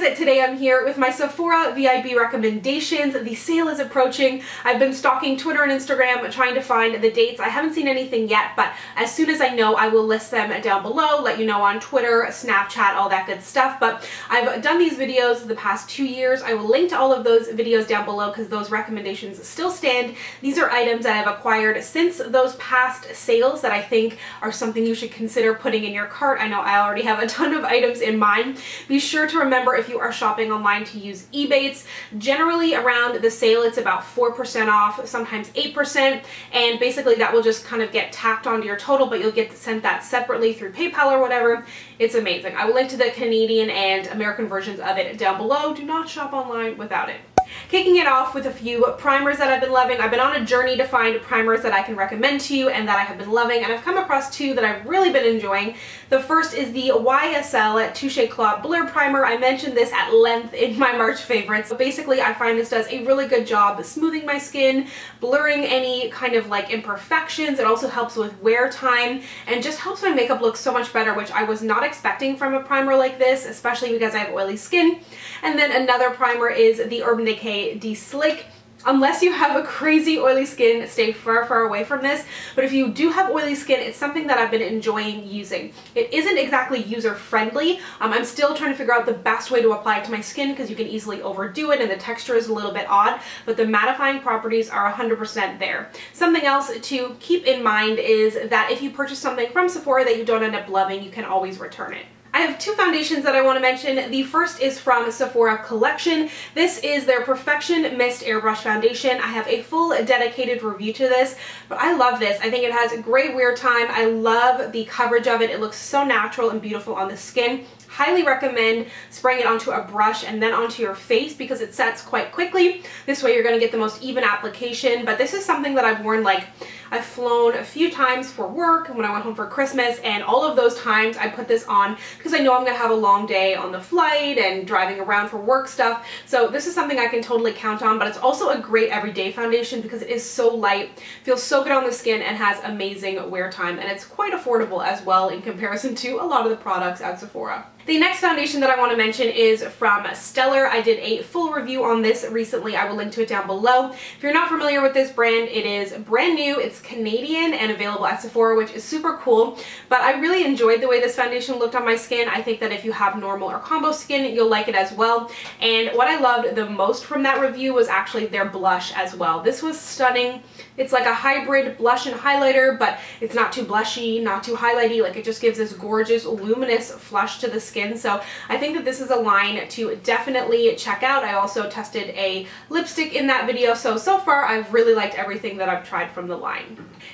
guys, today I'm here with my Sephora VIB recommendations. The sale is approaching. I've been stalking Twitter and Instagram trying to find the dates. I haven't seen anything yet, but as soon as I know, I will list them down below, let you know on Twitter, Snapchat, all that good stuff. But I've done these videos the past 2 years. I will link to all of those videos down below because those recommendations still stand. These are items that I've acquired since those past sales that I think are something you should consider putting in your cart. I know I already have a ton of items in mind. Be sure to remember if you are shopping online to use Ebates. Generally around the sale it's about 4% off, sometimes 8%, and basically that will just kind of get tacked onto your total, but you'll get sent that separately through PayPal or whatever. It's amazing. I will link to the Canadian and American versions of it down below. Do not shop online without it. Kicking it off with a few primers that I've been loving. I've been on a journey to find primers that I can recommend to you and that I have been loving, and I've come across two that I've really been enjoying. The first is the YSL Touche Cloud Blur Primer. I mentioned this at length in my March favorites. But basically, I find this does a really good job smoothing my skin, blurring any kind of like imperfections. It also helps with wear time and just helps my makeup look so much better, which I was not expecting from a primer like this, especially because I have oily skin. And then another primer is the Urban Decay De-Slick. Unless you have a crazy oily skin, stay far, far away from this. But if you do have oily skin, it's something that I've been enjoying using. It isn't exactly user-friendly. I'm still trying to figure out the best way to apply it to my skin because you can easily overdo it and the texture is a little bit odd, but the mattifying properties are 100% there. Something else to keep in mind is that if you purchase something from Sephora that you don't end up loving, you can always return it. I have two foundations that I want to mention. The first is from Sephora Collection. This is their Perfection Mist Airbrush Foundation. I have a full dedicated review to this, but I love this. I think it has great wear time. I love the coverage of it. It looks so natural and beautiful on the skin. Highly recommend spraying it onto a brush and then onto your face because it sets quite quickly. This way you're going to get the most even application, but this is something that I've worn, like I've flown a few times for work when I went home for Christmas, and all of those times I put this on because I know I'm going to have a long day on the flight and driving around for work stuff. So this is something I can totally count on, but it's also a great everyday foundation because it is so light, feels so good on the skin, and has amazing wear time, and it's quite affordable as well in comparison to a lot of the products at Sephora. The next foundation that I want to mention is from Stellar. I did a full review on this recently. I will link to it down below. If you're not familiar with this brand, it is brand new. It's Canadian and available at Sephora, which is super cool. But I really enjoyed the way this foundation looked on my skin. I think that if you have normal or combo skin, you'll like it as well. And what I loved the most from that review was actually their blush as well. This was stunning. It's like a hybrid blush and highlighter, but it's not too blushy, not too highlighty. Like, it just gives this gorgeous luminous flush to the skin. So I think that this is a line to definitely check out. I also tested a lipstick in that video, so far I've really liked everything that I've tried from the line.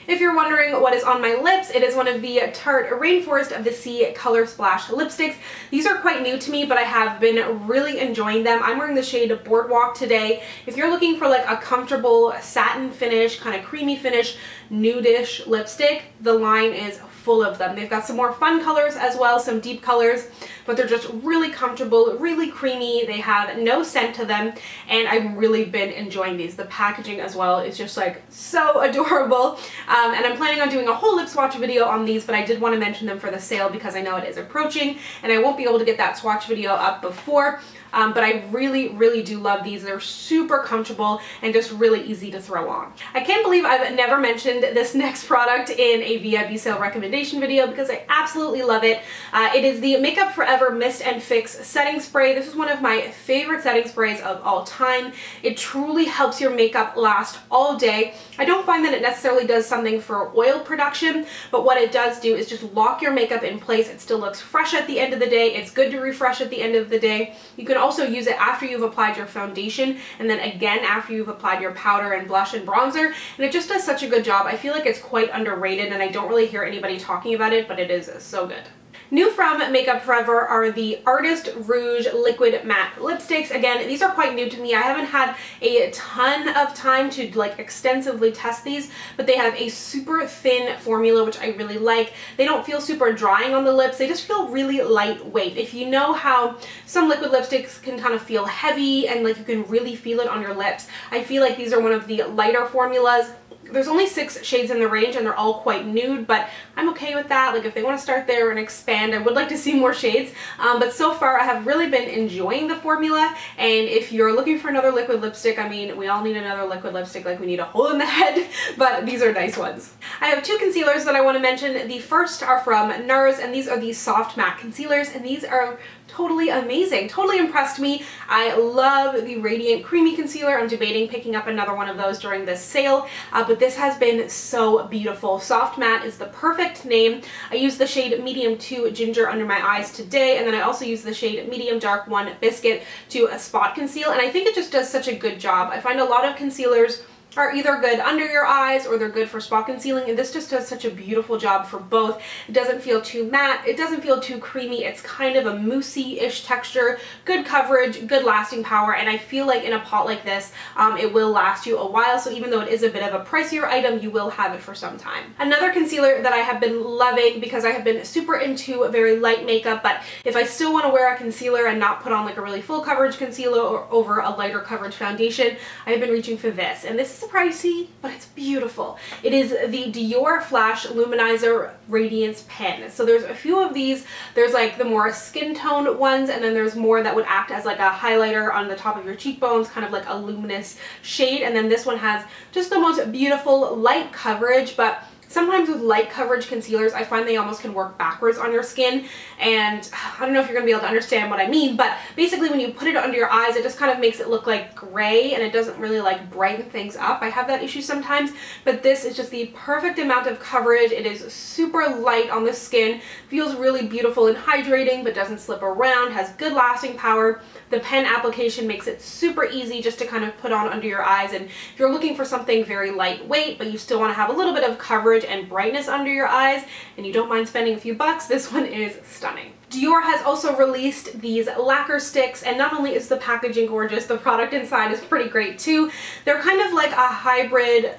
If you're wondering what is on my lips, it is one of the Tarte Rainforest of the Sea Color Splash lipsticks. These are quite new to me, but I have been really enjoying them. I'm wearing the shade Boardwalk today. If you're looking for like a comfortable satin finish, kind of creamy finish, nudish lipstick, the line is full of them. They've got some more fun colors as well, some deep colors, but they're just really comfortable, really creamy. They have no scent to them, and I've really been enjoying these. The packaging as well is just like so adorable, and I'm planning on doing a whole lip swatch video on these, but I did want to mention them for the sale because I know it is approaching and I won't be able to get that swatch video up before. But I really, really do love these. They're super comfortable and just really easy to throw on. I can't believe I've never mentioned this next product in a VIB sale recommendation video because I absolutely love it. It is the Makeup Forever Mist and Fix Setting Spray. This is one of my favorite setting sprays of all time. It truly helps your makeup last all day. I don't find that it necessarily does something for oil production, but what it does do is just lock your makeup in place. It still looks fresh at the end of the day. It's good to refresh at the end of the day. You can also use it after you've applied your foundation and then again after you've applied your powder and blush and bronzer, and it just does such a good job. I feel like it's quite underrated and I don't really hear anybody talking about it, but it is so good. New from Makeup Forever are the Artist Rouge Liquid Matte Lipsticks. Again, these are quite new to me. I haven't had a ton of time to like extensively test these, but they have a super thin formula, which I really like. They don't feel super drying on the lips. They just feel really lightweight. If you know how some liquid lipsticks can kind of feel heavy and like you can really feel it on your lips, I feel like these are one of the lighter formulas. There's only 6 shades in the range and they're all quite nude, but I'm okay with that. Like if they want to start there and expand, I would like to see more shades. But so far I have really been enjoying the formula, and if you're looking for another liquid lipstick, I mean, we all need another liquid lipstick, like we need a hole in the head, but these are nice ones. I have 2 concealers that I want to mention. The first are from NARS, and these are the soft matte concealers, and these are totally amazing. Totally impressed me. I love the Radiant Creamy Concealer. I'm debating picking up another one of those during this sale, but this has been so beautiful. Soft Matte is the perfect name. I used the shade Medium 2 Ginger under my eyes today, and then I also used the shade Medium Dark 1 Biscuit to spot conceal, and I think it just does such a good job. I find a lot of concealers are either good under your eyes or they're good for spot concealing, and this just does such a beautiful job for both. It doesn't feel too matte, it doesn't feel too creamy, it's kind of a moussey-ish texture, good coverage, good lasting power, and I feel like in a pot like this, it will last you a while, so even though it is a bit of a pricier item, you will have it for some time. Another concealer that I have been loving, because I have been super into very light makeup, but if I still want to wear a concealer and not put on like a really full coverage concealer or over a lighter coverage foundation, I have been reaching for this, and this is pricey, but it's beautiful. It is the Dior Flash Luminizer Radiance Pen. So there's a few of these. There's like the more skin tone ones, and then there's more that would act as like a highlighter on the top of your cheekbones, kind of like a luminous shade. And then this one has just the most beautiful light coverage, but sometimes with light coverage concealers, I find they almost can work backwards on your skin, and I don't know if you're going to be able to understand what I mean, but basically when you put it under your eyes, it just kind of makes it look like gray, and it doesn't really like brighten things up. I have that issue sometimes, but this is just the perfect amount of coverage. It is super light on the skin, feels really beautiful and hydrating, but doesn't slip around, has good lasting power. The pen application makes it super easy just to kind of put on under your eyes, and if you're looking for something very lightweight, but you still want to have a little bit of coverage and brightness under your eyes, and you don't mind spending a few bucks, this one is stunning. Dior has also released these lacquer sticks, and not only is the packaging gorgeous, the product inside is pretty great too. They're kind of like a hybrid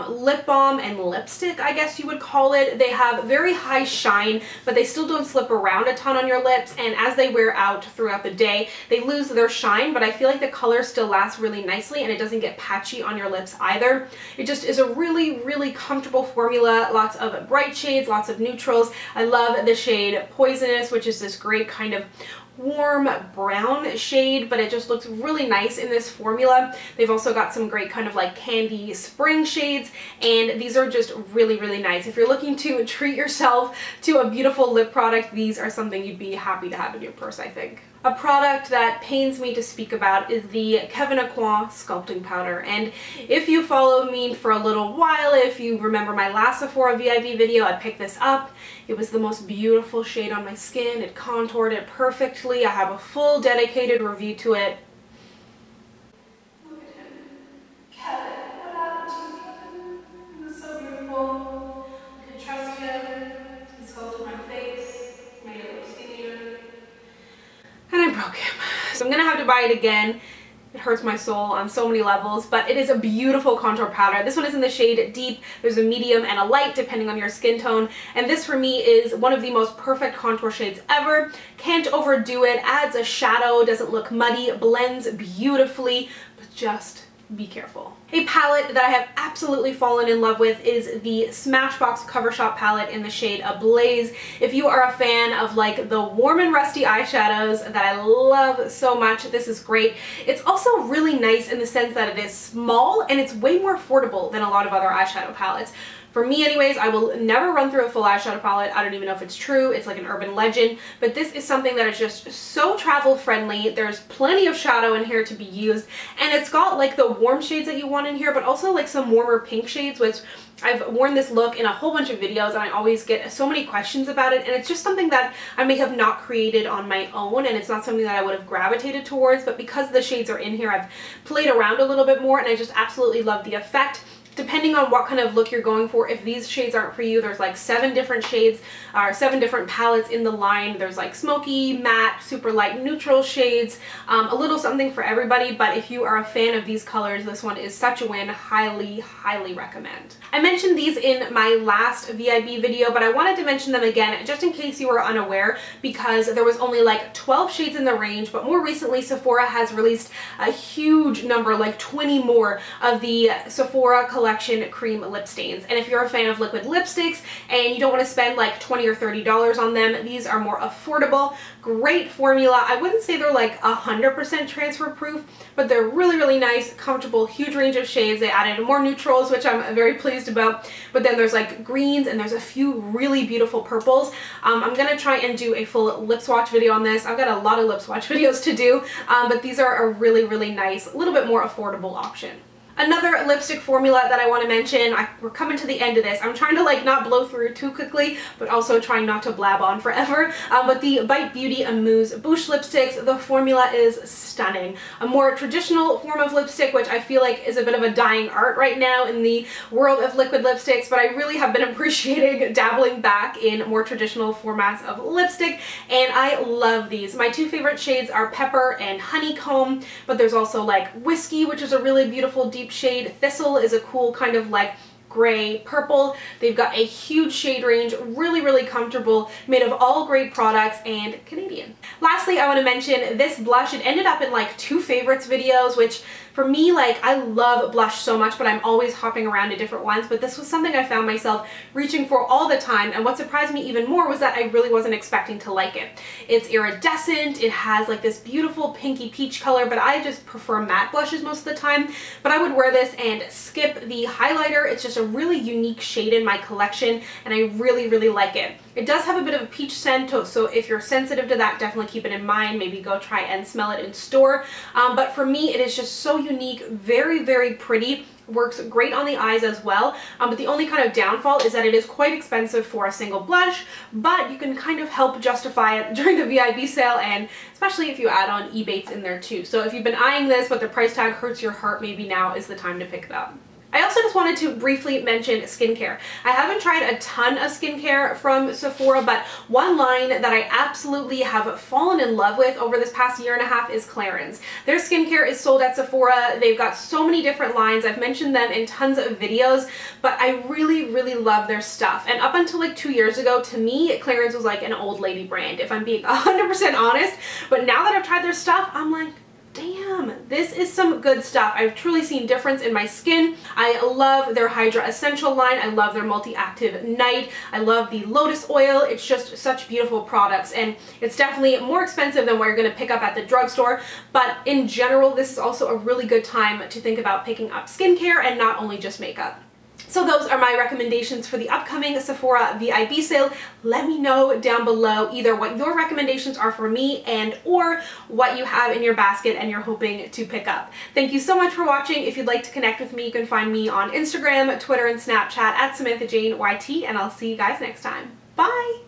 lip balm and lipstick, I guess you would call it. They have very high shine, but they still don't slip around a ton on your lips, and as they wear out throughout the day, they lose their shine, but I feel like the color still lasts really nicely, and it doesn't get patchy on your lips either. It just is a really, really comfortable formula. Lots of bright shades, lots of neutrals. I love the shade Poisonous, which is this great kind of warm brown shade, but it just looks really nice in this formula. They've also got some great kind of like candy spring shades, and these are just really, really nice. If you're looking to treat yourself to a beautiful lip product, these are something you'd be happy to have in your purse, I think. A product that pains me to speak about is the Kevyn Aucoin Sculpting Powder, and if you followed me for a little while, if you remember my last Sephora VIB video, I picked this up. It was the most beautiful shade on my skin. It contoured it perfectly. I have a full dedicated review to it. Look at him. Kevyn. What happened to you, Kevyn? He was so beautiful. I could trust him. He sculpted my face, made it look skinnier. And I broke him. So I'm gonna have to buy it again. It hurts my soul on so many levels, but it is a beautiful contour powder. This one is in the shade Deep. There's a medium and a light depending on your skin tone, and this for me is one of the most perfect contour shades ever. Can't overdo it, adds a shadow, doesn't look muddy, blends beautifully, but just be careful. A palette that I have absolutely fallen in love with is the Smashbox Cover Shop palette in the shade Ablaze. If you are a fan of like the warm and rusty eyeshadows that I love so much, this is great. It's also really nice in the sense that it is small and it's way more affordable than a lot of other eyeshadow palettes. For me anyways, I will never run through a full eyeshadow palette. I don't even know if it's true. It's like an urban legend, but this is something that is just so travel friendly. There's plenty of shadow in here to be used, and it's got like the warm shades that you want in here, but also like some warmer pink shades, which I've worn this look in a whole bunch of videos and I always get so many questions about it, and it's just something that I may have not created on my own, and it's not something that I would have gravitated towards, but because the shades are in here, I've played around a little bit more, and I just absolutely love the effect. Depending on what kind of look you're going for, if these shades aren't for you, there's like 7 different shades, or 7 different palettes in the line. There's like smoky, matte, super light, neutral shades, a little something for everybody, but if you are a fan of these colors, this one is such a win. Highly, highly recommend. I mentioned these in my last VIB video, but I wanted to mention them again just in case you were unaware, because there was only like 12 shades in the range, but more recently Sephora has released a huge number, like 20 more of the Sephora collection Collection Cream Lip Stains. And if you're a fan of liquid lipsticks and you don't want to spend like $20 or $30 on them, these are more affordable. Great formula. I wouldn't say they're like 100% transfer proof, but they're really, really nice, comfortable, huge range of shades. They added more neutrals, which I'm very pleased about. But then there's like greens and there's a few really beautiful purples. I'm going to try and do a full lip swatch video on this. I've got a lot of lip swatch videos to do, but these are a really, really nice, a little bit more affordable option. Another lipstick formula that I want to mention, we're coming to the end of this. I'm trying to like not blow through too quickly, but also trying not to blab on forever. But the Bite Beauty Amuse Bouche lipsticks, the formula is stunning. A more traditional form of lipstick, which I feel like is a bit of a dying art right now in the world of liquid lipsticks, but I really have been appreciating dabbling back in more traditional formats of lipstick, and I love these. My two favorite shades are Pepper and Honeycomb, but there's also like Whiskey, which is a really beautiful deep shade. Thistle is a cool kind of like gray purple. They've got a huge shade range, really, really comfortable, made of all great products and Canadian. Lastly, I want to mention this blush. It ended up in like 2 favorites videos, which for me, like, I love blush so much, but I'm always hopping around to different ones. But this was something I found myself reaching for all the time, and what surprised me even more was that I really wasn't expecting to like it. It's iridescent, it has like this beautiful pinky peach color, but I just prefer matte blushes most of the time. But I would wear this and skip the highlighter. It's just a really unique shade in my collection, and I really, really like it. It does have a bit of a peach scent, so if you're sensitive to that, definitely keep it in mind. Maybe go try and smell it in store. But for me, it is just so unique, very, very pretty. Works great on the eyes as well, but the only kind of downfall is that it is quite expensive for a single blush, but you can kind of help justify it during the VIB sale, and especially if you add on Ebates in there too. So if you've been eyeing this but the price tag hurts your heart, maybe now is the time to pick it up. I also just wanted to briefly mention skincare. I haven't tried a ton of skincare from Sephora, but one line that I absolutely have fallen in love with over this past year and a half is Clarins. Their skincare is sold at Sephora. They've got so many different lines. I've mentioned them in tons of videos, but I really, really love their stuff. And up until like 2 years ago, to me, Clarins was like an old lady brand, if I'm being 100% honest. But now that I've tried their stuff, I'm like, damn, this is some good stuff. I've truly seen difference in my skin. I love their Hydra Essential line. I love their Multi-Active Night. I love the Lotus Oil. It's just such beautiful products, and it's definitely more expensive than what you're going to pick up at the drugstore, but in general, this is also a really good time to think about picking up skincare and not only just makeup. So those are my recommendations for the upcoming Sephora VIB sale. Let me know down below either what your recommendations are for me and or what you have in your basket and you're hoping to pick up. Thank you so much for watching. If you'd like to connect with me, you can find me on Instagram, Twitter, and Snapchat at SamanthaJaneYT, and I'll see you guys next time. Bye!